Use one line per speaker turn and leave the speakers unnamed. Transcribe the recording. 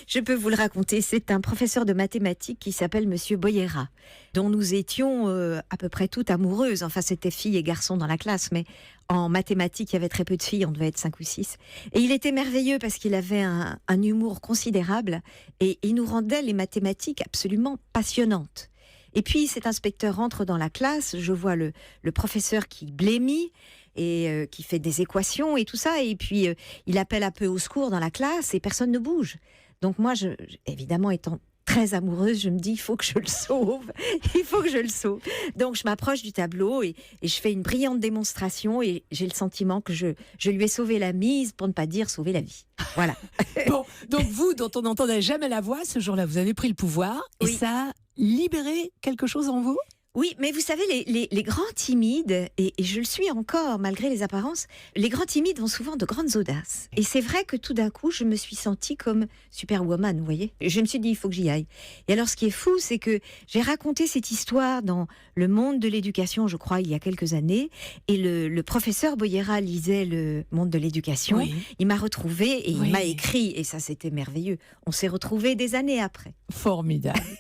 Je peux vous le raconter. C'est un professeur de mathématiques qui s'appelle Monsieur Boyera, dont nous étions à peu près toutes amoureuses. Enfin, c'était filles et garçons dans la classe, mais en mathématiques, il y avait très peu de filles, on devait être 5 ou 6. Et il était merveilleux parce qu'il avait un humour considérable et il nous rendait les mathématiques absolument passionnantes. Et puis, cet inspecteur entre dans la classe, je vois le professeur qui blêmit et qui fait des équations et tout ça, et puis il appelle un peu au secours dans la classe et personne ne bouge. Donc moi, évidemment, étant très amoureuse, je me dis, il faut que je le sauve, il faut que je le sauve. Donc je m'approche du tableau et je fais une brillante démonstration et j'ai le sentiment que je lui ai sauvé la mise, pour ne pas dire sauvé la vie. Voilà.
Bon, donc vous, dont on n'entendait jamais la voix, ce jour-là, vous avez pris le pouvoir et
Oui.
ça a libéré quelque chose en vous ?
Oui, mais vous savez, les grands timides, et je le suis encore malgré les apparences, les grands timides ont souvent de grandes audaces. Et c'est vrai que tout d'un coup, je me suis sentie comme Superwoman, vous voyez. Je me suis dit, il faut que j'y aille. Et alors, ce qui est fou, c'est que j'ai raconté cette histoire dans Le Monde de l'éducation, je crois, il y a quelques années. Et le professeur Boyera lisait Le Monde de l'éducation.
Oui.
Il m'a retrouvée et
Oui.
il m'a écrit. Et ça, c'était merveilleux. On s'est retrouvés des années après.
Formidable.